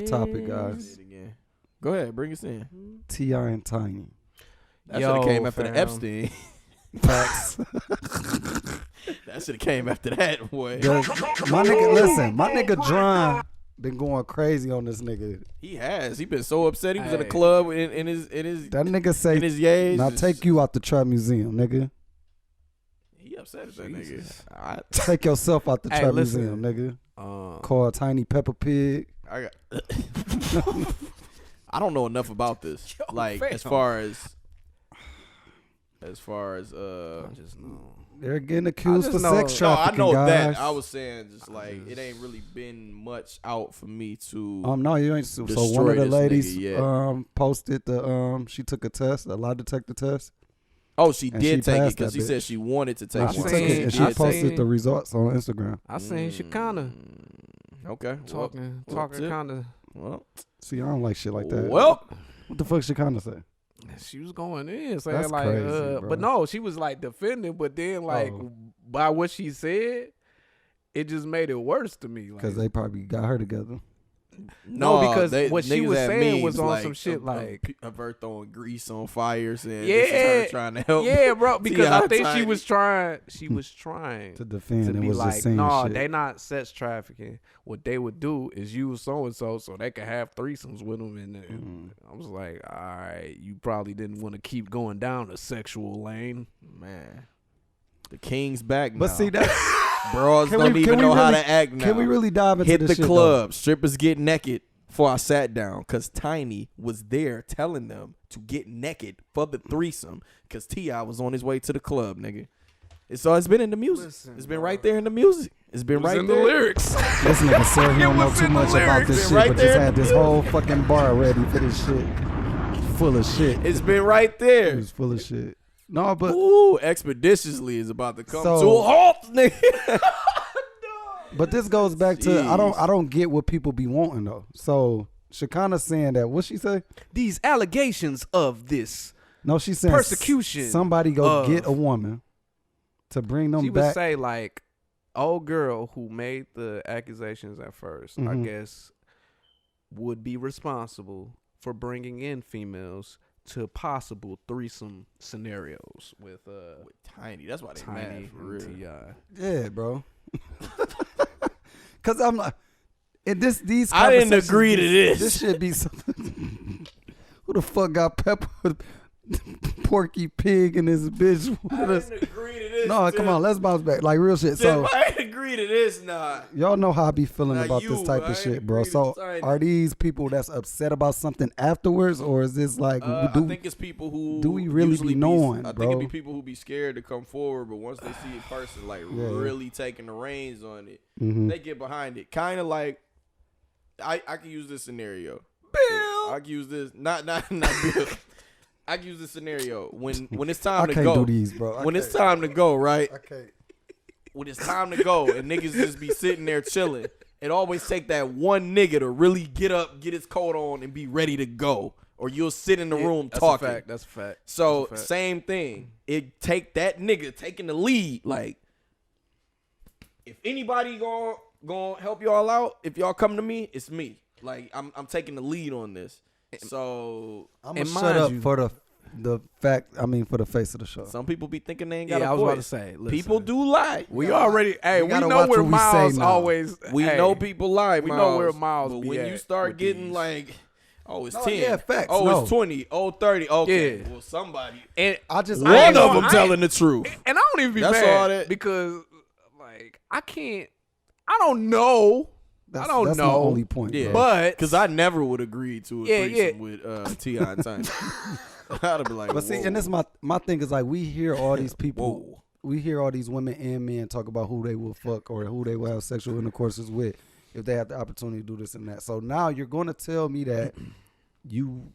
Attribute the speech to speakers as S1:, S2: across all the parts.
S1: Topic, guys.
S2: Go ahead, bring us in.
S1: T.I. and Tiny.
S2: That should have came after the Epstein.
S1: Facts.
S2: That should have came after that, boy.
S1: My nigga Dron been going crazy on this nigga.
S2: He has. He been so upset. He was at a club in his
S1: that nigga say
S2: in his yays.
S1: Now take you out the trap museum, nigga.
S2: He upset at that nigga.
S1: Take yourself out the trap museum, nigga. Call a Tiny Peppa Pig.
S2: I don't know enough about this. Like as far as I just know
S1: they're getting accused for sex trafficking.
S2: No, I know
S1: guys.
S2: that. I was saying just like it ain't really been much out for me to.
S1: No, you ain't. So one of the ladies posted the she took a lie detector test.
S2: Oh, she did take it because she said she wanted to take it.
S1: She took it and she posted the results on Instagram.
S3: I seen she kinda
S2: talking
S3: kinda.
S2: Well,
S1: see, I don't like shit like that.
S2: Well,
S1: what the fuck she kinda say?
S3: She was going in saying
S1: that's
S3: like,
S1: crazy,
S3: but no, she was like defending, but then like by what she said, it just made it worse to me.
S1: Because they probably got her together.
S3: No, because what she was saying was on some shit like
S2: of her throwing grease on fires and
S3: this
S2: is her trying to help.
S3: Yeah, bro. Because I think she was trying
S1: to defend.
S3: To
S1: and
S3: be
S1: was
S3: like,
S1: just saying
S3: no,
S1: shit.
S3: they not sex trafficking. What they would do is use so and so they could have threesomes with them. And I was like, all right, you probably didn't want to keep going down a sexual lane,
S2: man. The king's back now.
S1: But see that.
S2: Bros don't even know how to act now.
S1: Can we really dive into this
S2: Hit the
S1: shit,
S2: club.
S1: Though?
S2: Strippers get naked before I sat down because Tiny was there telling them to get naked for the threesome because T.I. was on his way to the club, nigga. So it's been in the music. It's been right there in the music. It's been right
S3: in
S2: there.
S3: the lyrics.
S1: This nigga said he don't know too much about this shit, but just had this whole fucking bar ready for this shit. Full of shit.
S2: It's been right there.
S1: It was full of shit. No, but
S2: Expeditiously is about to come to a halt, nigga.
S1: But this goes back to I don't get what people be wanting though. So Shekinah saying that, what she say?
S3: These allegations of this.
S1: No, she's saying
S3: persecution.
S1: Somebody go get a woman to bring them
S3: back. She
S1: back.
S3: would say like, old girl who made the accusations at first, I guess, would be responsible for bringing in females to possible threesome scenarios with
S2: Tiny. That's why they
S3: Tiny
S2: mad for real.
S3: T.I.
S1: Yeah, bro. Cause I'm like, and these.
S2: I didn't agree to this.
S1: This should be something. Who the fuck got Pepper, Porky Pig, and this bitch?
S2: I didn't agree to this.
S1: No, come on, let's bounce back. Like real shit. So
S2: I didn't agree to this. Nah.
S1: Y'all know how I be feeling about this type of shit, bro. So are these people that's upset about something afterwards, or is this like?
S2: I think it's people who
S1: do we really be knowing,
S2: bro? I think it be people who be scared to come forward, but once they see a person like really taking the reins on it, they get behind it. Kind of like I can use this scenario.
S3: Bill.
S2: I can use this not Bill. I can use this scenario when it's time to go.
S1: I can't do these, bro.
S2: When it's time to go, right?
S1: I can't.
S2: When it's time to go and niggas just be sitting there chilling, it always take that one nigga to really get up, get his coat on, and be ready to go. Or you'll sit in the room talking.
S3: That's a fact.
S2: So same thing. It take that nigga taking the lead. Like, if anybody gonna help y'all out, if y'all come to me, it's me. Like, I'm taking the lead on this. So
S1: I'm gonna shut up for the fact. I mean, for the face of the show.
S2: Some people be thinking they ain't got a voice.
S3: I was about to say, listen,
S2: people do lie.
S3: We already, we know where Miles always.
S2: We know people lie.
S3: We know where Miles.
S2: But when you start getting like, oh, it's 10.
S1: Yeah, facts.
S2: Oh, it's 20. Oh, 30. Okay. Yeah. Well, somebody.
S3: And
S2: one of them telling the truth.
S3: And I don't even be mad because, like, I don't know.
S1: That's my only point.
S2: Yeah,
S1: bro.
S2: but because I never would agree to a threesome with T.I. and Tiny. I'd be like,
S1: but see, and this my thing is like we hear all these people, we hear all these women and men talk about who they will fuck or who they will have sexual intercourses with if they have the opportunity to do this and that. So now you're going to tell me that you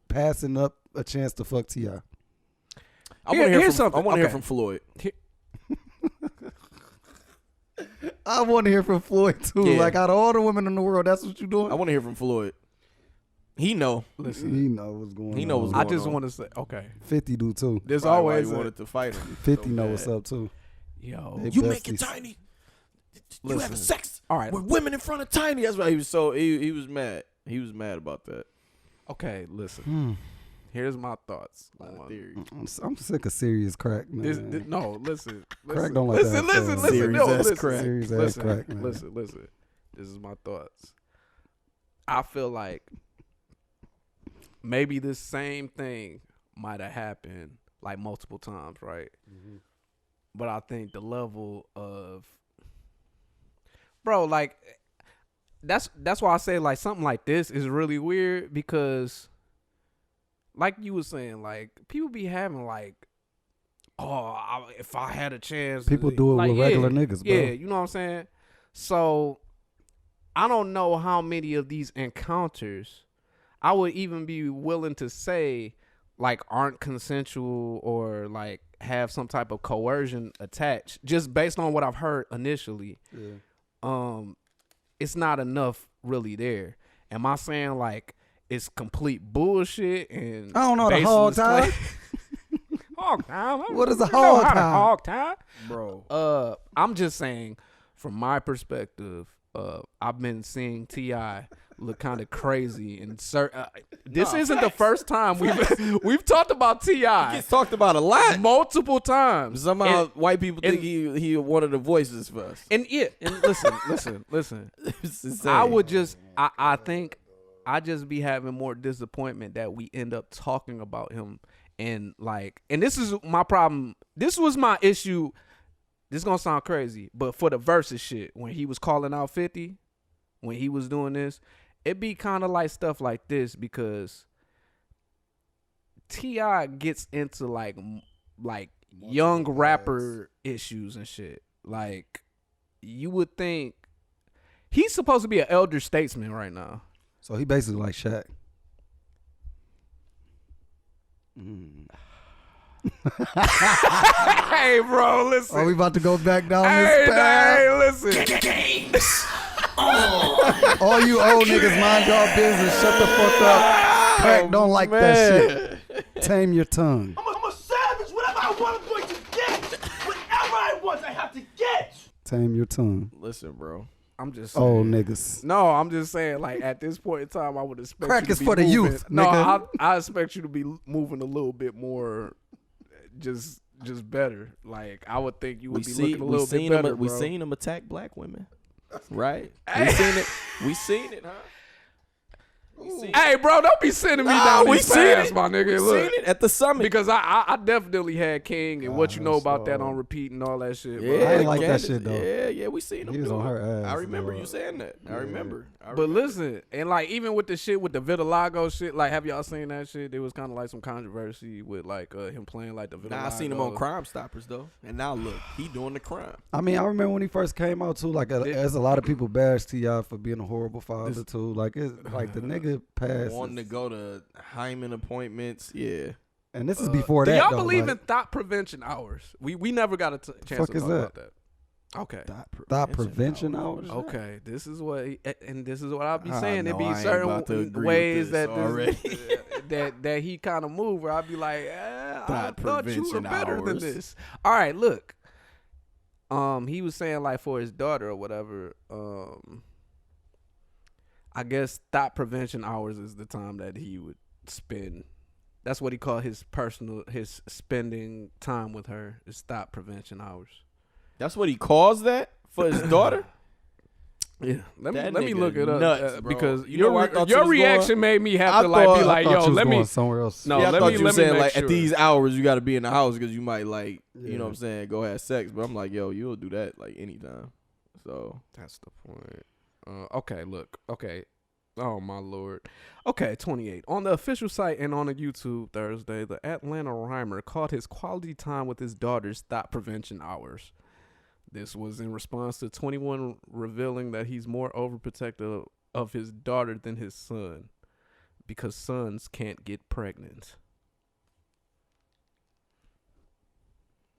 S1: passing up a chance to fuck T.I.
S2: I want to hear from Floyd.
S1: I want to hear from Floyd too. Yeah. Like out of all the women in the world, that's what you're doing.
S2: I want to hear from Floyd. He know.
S1: Listen, he know what's going on.
S2: He know what's going on.
S3: I just want to say, okay.
S1: 50 do too.
S3: There's
S2: probably
S3: always
S2: why he wanted to fight him.
S1: 50 know what's up too.
S3: Yo,
S2: you make it Tiny. You having sex with women in front of Tiny. That's why he was so he was mad. He was mad about that.
S3: Okay, listen. Here's my thoughts.
S1: I'm sick of serious crack, man.
S3: No, listen.
S1: Crack don't like that.
S3: Listen.
S1: Crack, man.
S3: Listen. This is my thoughts. I feel like maybe this same thing might have happened like multiple times, right? Mm-hmm. But I think the level of, bro, like that's why I say like something like this is really weird because, like you were saying, like people be having like, if I had a chance,
S1: people do it
S3: like,
S1: with regular niggas, bro.
S3: Yeah, you know what I'm saying. So I don't know how many of these encounters I would even be willing to say like aren't consensual or like have some type of coercion attached, just based on what I've heard initially. Yeah. It's not enough really there. Am I saying like it's complete bullshit and
S1: I don't know the hog time?
S3: Hog time?
S1: What is a hog time?
S3: Hog time?
S2: Bro.
S3: I'm just saying from my perspective, I've been seeing T.I. look kind of crazy and this isn't the first time we've talked about T.I.
S2: He gets talked about a lot,
S3: multiple times.
S2: Somehow white people think he one of the voices for us.
S3: And listen. I would just I think I just be having more disappointment that we end up talking about him and this is my problem. This was my issue. This is gonna sound crazy, but for the versus shit, when he was calling out 50, when he was doing this, it be kind of like stuff like this because T.I. gets into like young rapper issues and shit. Like you would think he's supposed to be an elder statesman right now.
S1: So he basically like Shaq.
S3: Hey, bro, listen.
S1: Are we about to go back down this path?
S3: Hey, listen.
S1: All you old niggas, mind your business. Shut the fuck up. Crack don't like that shit. Tame your tongue.
S4: I'm a savage. Whatever I want, I'm going to get. Whatever I want, I have to get.
S1: Tame your tongue.
S2: Listen, bro.
S3: I'm just saying.
S1: Old niggas.
S3: No, I'm just saying, like, at this point in time, I would expect
S1: Crack
S3: you to
S1: is
S3: be
S1: for the
S3: moving.
S1: youth,
S3: No,
S1: nigga.
S3: I expect you to be moving a little bit more just better. Like, I would think you would be looking a little bit better,
S2: We
S3: bro.
S2: seen him attack black women. Right?
S3: Hey.
S2: We seen it, huh?
S3: Hey, bro, don't be sending me down
S2: we
S3: these
S2: seen
S3: paths,
S2: it.
S3: my nigga.
S2: We
S3: Look,
S2: seen it at the summit.
S3: because I definitely had King and what you know about that
S1: so-
S3: on repeat and all that shit, bro.
S2: Yeah,
S1: I ain't like that
S2: Candace-
S1: shit, though.
S2: Yeah, we seen him.
S1: He was
S2: do
S1: on
S2: it.
S1: her ass,
S2: I remember
S1: bro.
S2: you saying that. I remember.
S3: But listen, and like even with the shit with the Vitiligo shit, like have y'all seen that shit? There was kind of like some controversy with like him playing like the Vitiligo.
S2: Nah, I seen him on Crime Stoppers though, and now look, he doing the crime.
S1: I mean, I remember when he first came out too. Like, there's a lot of people bash T.I. for being a horrible father too. Like, it's like the nigga passed.
S2: Wanting to go to hymen appointments, yeah.
S1: And this is before
S3: Do
S1: that.
S3: y'all
S1: though,
S3: believe
S1: like,
S3: in thought prevention hours? We never got a chance
S1: Fuck
S3: to
S1: is
S3: talk
S1: that?
S3: about that. Okay.
S1: thought prevention hours?
S3: Okay, this is what and this is what I'll be
S2: I
S3: saying.
S2: know
S3: There
S2: I
S3: be
S2: ain't about to
S3: certain
S2: agree
S3: ways
S2: with this
S3: that
S2: already.
S3: that he kind of move where I'll be like, I
S2: Thought
S3: thought you were
S2: prevention
S3: better than
S2: hours.
S3: this. All right, look. He was saying like for his daughter or whatever. I guess thought prevention hours is the time that he would spend. That's what he called his spending time with her is thought prevention hours.
S2: That's what he calls that for his daughter.
S3: Yeah, let
S2: That
S3: me
S2: nigga
S3: look it up
S2: nuts, bro.
S3: because
S2: You know where I thought you
S3: your
S2: was
S3: reaction
S2: going?
S3: made me have
S2: I
S3: to like be
S2: thought-
S3: like,
S1: I thought
S3: yo,
S1: you was
S3: let me
S1: going somewhere else.
S3: No,
S2: Yeah, I
S3: let
S2: thought
S3: me
S2: you were
S3: let me
S2: saying
S3: make
S2: like
S3: sure.
S2: at these hours you got to be in the house because you might like you
S1: Yeah.
S2: know what I'm saying go have sex. But I'm like, yo, you'll do that like anytime. So
S3: That's the point. Okay, look. Okay. Oh, my Lord. Okay, 28. On the official site and on the YouTube Thursday, the Atlanta rhymer called his quality time with his daughter's thought prevention hours. This was in response to 21 revealing that he's more overprotective of his daughter than his son because sons can't get pregnant.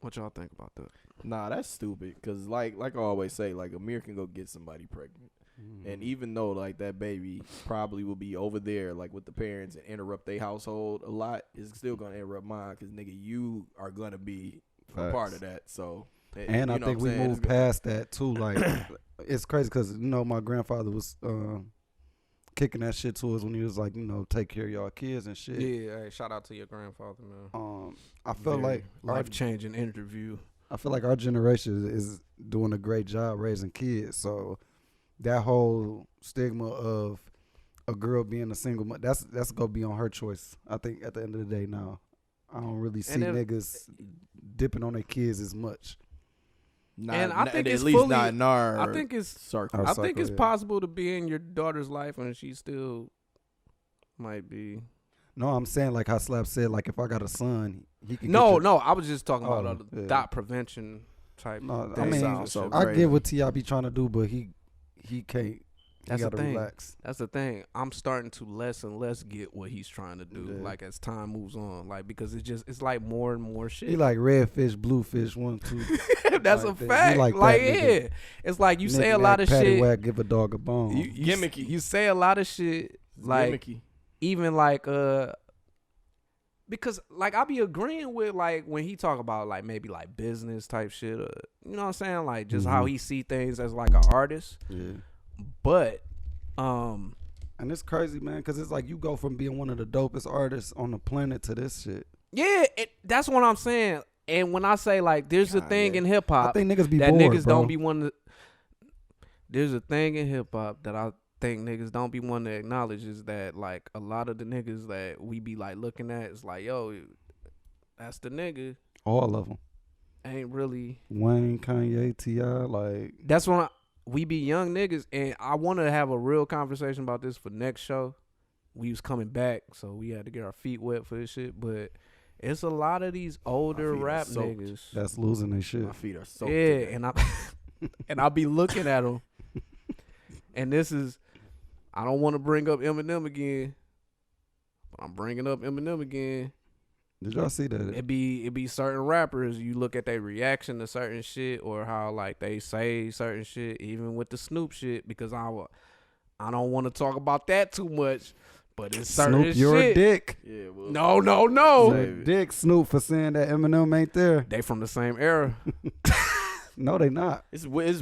S3: What y'all think about that?
S2: nah, that's stupid. Cause like I always say, like Amir can go get somebody pregnant, and even though like that baby probably will be over there like with the parents and interrupt their household a lot, it's still gonna interrupt mine. Cause nigga, you are gonna be a part
S1: Facts.
S2: of that. So.
S1: And
S2: you
S1: I
S2: know
S1: think
S2: what
S1: we
S2: I'm saying?
S1: moved past that too. Like, it's crazy because my grandfather was kicking that shit to us when he was like, take care of y'all kids and shit.
S3: Yeah, hey, shout out to your grandfather, man.
S1: I feel like
S3: life-changing interview.
S1: I feel like our generation is doing a great job raising kids. So that whole stigma of a girl being a single mother, that's gonna be on her choice. I think at the end of the day now, I don't really see niggas dipping on their kids as much.
S3: And I think it's
S2: at least
S3: fully,
S2: not in our
S3: I think it's
S2: circle.
S3: I think it's possible to be in your daughter's life and she still might be.
S1: No, I'm saying like how Slap said, like if I got a son, he can.
S3: No, I was just talking about
S1: yeah.
S3: dot prevention type.
S1: No,
S3: thing.
S1: I mean,
S2: sounds so
S1: I
S2: crazy.
S1: get what T.I. be trying to do, but he can't.
S3: That's
S1: he
S3: the
S1: gotta
S3: thing.
S1: relax.
S3: That's the thing. I'm starting to less and less get what he's trying to do.
S1: Yeah.
S3: Like as time moves on, like because it's like more and more shit.
S1: He like red fish, blue fish, 1, 2.
S3: That's
S1: like
S3: a
S1: that. He
S3: fact.
S1: like
S3: Like,
S1: that nigga.
S3: yeah, it's like you say a
S1: Knick-knack,
S3: lot of shit.
S1: paddywhack, give a dog a bone.
S3: You
S2: Gimmicky.
S3: You say a lot of shit like
S2: Gimmicky.
S3: even like because like I be agreeing with like when he talk about like maybe like business type shit or you know what I'm saying, like just how he see things as like an artist.
S1: Yeah.
S3: But
S1: And it's crazy, man, because it's like you go from being one of the dopest artists on the planet to this shit.
S3: yeah, that's what I'm saying. And when I say like there's a thing in hip hop
S1: I think niggas be
S3: that
S1: bored,
S3: niggas
S1: bro.
S3: don't be one to, there's a thing in hip hop that I think niggas don't be one to acknowledge is that like a lot of the niggas that we be like looking at is like, yo, that's the nigga.
S1: All of them.
S3: Ain't really.
S1: Wayne, Kanye, T.I., like.
S3: That's when we be young niggas, and I want to have a real conversation about this for next show. We was coming back, so we had to get our feet wet for this shit. But it's a lot of these older rap niggas
S1: That's losing their shit.
S2: My feet are soaked.
S3: yeah, and I and I be looking at them, and this is I don't want to bring up Eminem again, but I'm bringing up Eminem again.
S1: Did y'all see that?
S3: It be certain rappers, you look at their reaction to certain shit or how like they say certain shit, even with the Snoop shit, because I don't want to talk about that too much, but it's certain
S1: Snoop, you're
S3: shit.
S1: a dick.
S2: Yeah, well,
S3: No.
S1: You're a dick, Snoop, for saying that Eminem ain't there.
S3: They from the same era.
S1: No, they not.
S2: it was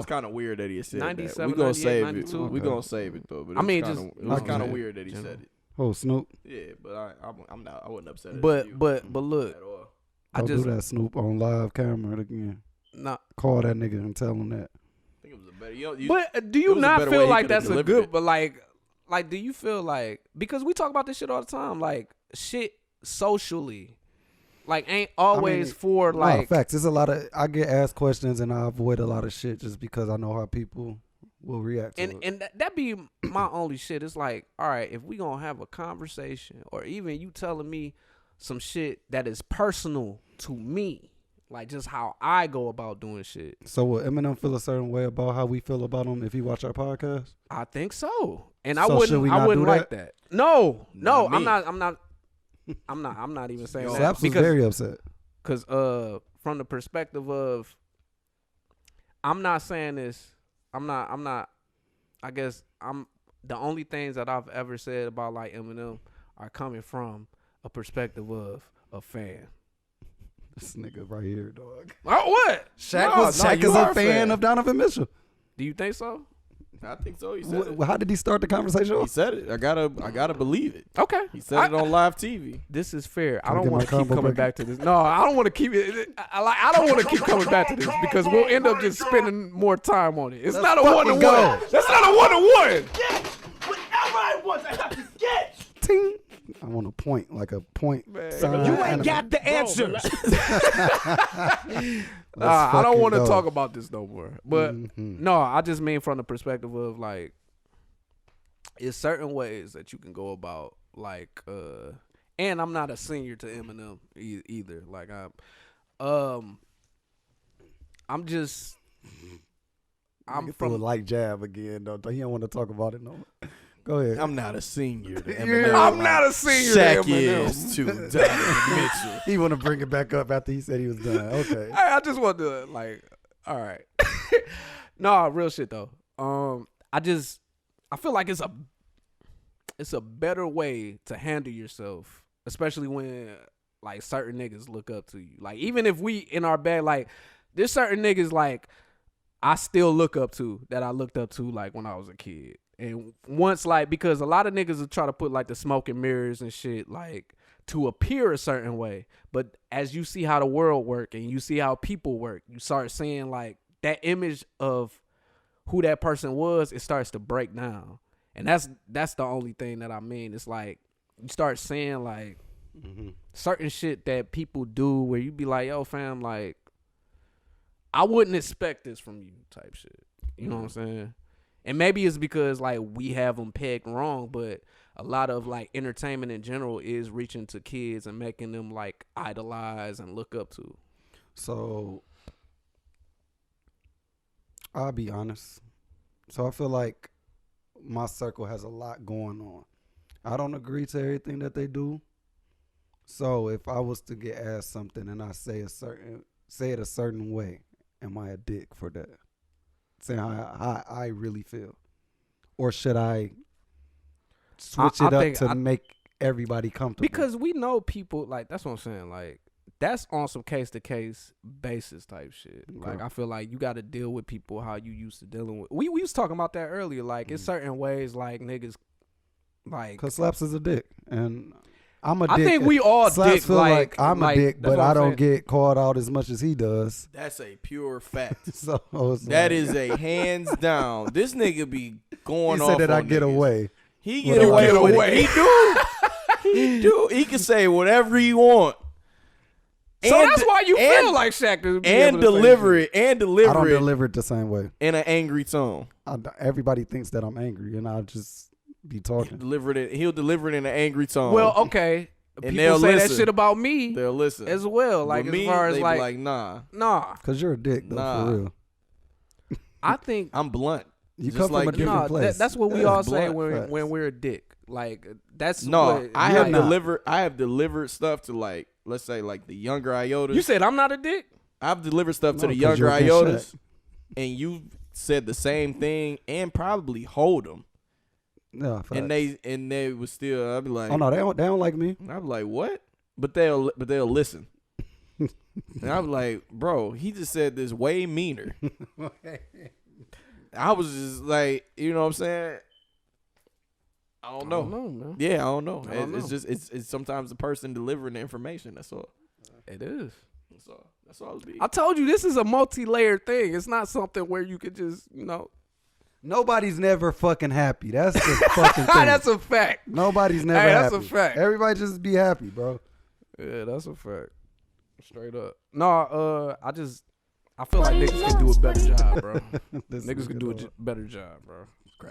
S2: kind of weird that he said
S3: 97,
S2: that. We gonna
S3: 98,
S2: save
S3: 92.
S2: it. We gonna save it though. But
S3: I mean,
S2: it was
S3: just-
S2: kind of
S1: okay.
S2: weird that he said it.
S1: Oh, Snoop.
S2: Yeah, but I'm not. I wasn't upset.
S3: But
S2: at you
S3: look,
S2: at all.
S3: I
S1: Don't
S3: just
S1: do that, Snoop, on live camera again.
S3: nah.
S1: Call that nigga and tell him that.
S2: I think it was a better.
S3: But do
S2: it
S3: you
S2: was a
S3: not
S2: better way
S3: feel
S2: he
S3: like
S2: coulda
S3: that's a
S2: delivered
S3: good?
S2: it.
S3: But like, do you feel like because we talk about this shit all the time, like shit socially, like ain't always for
S1: No,
S3: like
S1: facts. There's a lot of, I get asked questions and I avoid a lot of shit just because I know how people will react to it.
S3: and that be my only shit. It's like, all right, if we gonna have a conversation, or even you telling me some shit that is personal to me, like just how I go about doing shit.
S1: So will Eminem feel a certain way about how we feel about him if he watch our podcast?
S3: I think so, and
S1: So should we not do
S3: like
S1: that?
S3: that. No,
S2: Not me.
S3: I'm not even saying that
S1: Saps was
S3: because
S1: very upset.
S3: Because from the perspective of, I'm not saying this. I'm not. I guess the only things that I've ever said about like Eminem are coming from a perspective of a fan.
S1: This nigga right here, dog.
S3: Oh, what?
S1: Shaq
S3: you
S1: is
S3: are
S1: a fan of Donovan Mitchell.
S3: Do you think so?
S2: I think so. He said it.
S1: How did he start the conversation?
S2: He said it. I gotta believe it.
S3: Okay.
S2: He said it on live TV.
S3: This is fair. I
S1: Can I
S3: don't
S1: get
S3: want
S1: my
S3: to keep
S1: combo
S3: coming
S1: breaker?
S3: back to this. No, I don't want to keep it. I don't want to keep coming back to this because we'll end up just spending more time on it. It's not a
S1: fucking
S3: 1-to-1.
S1: go.
S3: That's not a 1-to-1.
S4: Get whatever I want, I have to get.
S1: Ting. I want a point, like a point sign.
S4: You ain't
S1: animal.
S4: got the answers.
S3: I don't
S1: fucking
S3: want to
S1: go.
S3: talk about this no more. But
S1: Mhm.
S3: no, I just mean from the perspective of like, it's certain ways that you can go about like, and I'm not a senior to Eminem either. Like I'm just. I'm
S1: Nigga threw a
S3: from.
S1: light jab again, though. He don't want to talk about it no more. Go ahead.
S2: I'm not a senior. To
S1: Yeah.
S2: Eminem.
S3: I'm not a senior to
S2: Shaq
S3: Eminem.
S2: is to Donovan Mitchell.
S1: He want to bring it back up after he said he was done. Okay.
S3: I just want to like, all right. No, real shit though. I feel like it's a better way to handle yourself, especially when like certain niggas look up to you. Like even if we in our bag, like there's certain niggas like I still look up to that I looked up to like when I was a kid. And once, like, because a lot of niggas will try to put, like, the smoke and mirrors and shit, like, to appear a certain way. But as you see how the world work and you see how people work, you start seeing, like, that image of who that person was, it starts to break down. And that's the only thing that I mean. It's like, you start seeing, like, certain shit that people do where you be like, yo, fam, like, I wouldn't expect this from you type shit. You know what I'm saying? And maybe it's because, like, we have them pegged wrong, but a lot of, like, entertainment in general is reaching to kids and making them, like, idolize and look up to.
S1: So, I'll be honest. So, I feel like my circle has a lot going on. I don't agree to everything that they do. So, if I was to get asked something and I say it a certain way, am I a dick for that? Saying how I really feel, or should I switch it up to make everybody comfortable?
S3: Because we know people, like, that's what I'm saying. Like, that's on some case to case basis type shit.
S1: Okay.
S3: Like, I feel like you got to deal with people how you used to dealing with. We was talking about that earlier. Like, in certain ways, like, niggas, like,
S1: cause Slaps is a dick, and I'm a dick.
S3: I think we all
S1: Slaps
S3: dick.
S1: feel like I'm a dick, but I don't get called out as much as he does.
S2: That's a pure fact.
S1: So
S2: that is a hands down. This nigga be going off.
S1: He said that I
S2: on
S1: get
S2: niggas.
S1: away.
S2: He get away with it. He do. He do. He can say whatever he want.
S3: So that's why you feel like Shaq is
S2: and deliver it. And deliver
S1: I don't
S2: it
S1: deliver it the same way.
S2: in an angry tone.
S1: Everybody thinks that I'm angry, and I'll just be talking.
S2: He'll deliver it in an angry tone.
S3: Well, okay.
S2: And
S3: people
S2: they'll
S3: say
S2: listen.
S3: that shit about me
S2: They'll listen
S3: as well. Like,
S2: With me,
S3: as far as
S2: they
S3: like,
S2: be like, nah.
S1: Cause you're a dick though,
S2: Nah.
S1: for real.
S3: I think
S2: I'm blunt.
S1: You
S2: Just
S1: come from
S2: like
S1: a
S2: you.
S1: different
S3: no,
S1: place.
S3: that's what we
S1: That's
S3: all say
S1: blunt
S3: when
S1: facts.
S3: we're a dick. Like, that's
S2: No,
S3: what,
S2: I have
S1: not.
S2: delivered stuff to, like, let's say, like, the younger iotas.
S3: You said I'm not a dick.
S2: I've delivered stuff to
S1: No,
S2: the
S1: 'cause
S2: younger
S1: you're against
S2: iotas, and you said the same thing, and probably hold them,
S1: No,
S2: and they was still. I'd be like,
S1: oh no, they don't like me.
S2: I'd be like, what? But they'll listen. And I'm like, bro, he just said this way meaner. I was just like, you know what I'm saying? I don't know.
S3: Man.
S2: Yeah, I don't know.
S3: I don't
S2: It's
S3: know.
S2: just it's sometimes the person delivering the information. That's all.
S3: It is.
S2: That's all it's be.
S3: I told you this is a multi-layered thing. It's not something where you could just, you know.
S1: Nobody's never fucking happy. That's the fucking thing.
S3: That's a fact.
S1: Nobody's never
S3: Hey,
S1: happy.
S3: that's a fact.
S1: Everybody just be happy, bro.
S3: Yeah, that's a fact. Straight up. No, I feel like niggas can do a better job, bro.
S1: This
S3: Niggas can do a
S1: dog.
S3: better job, bro.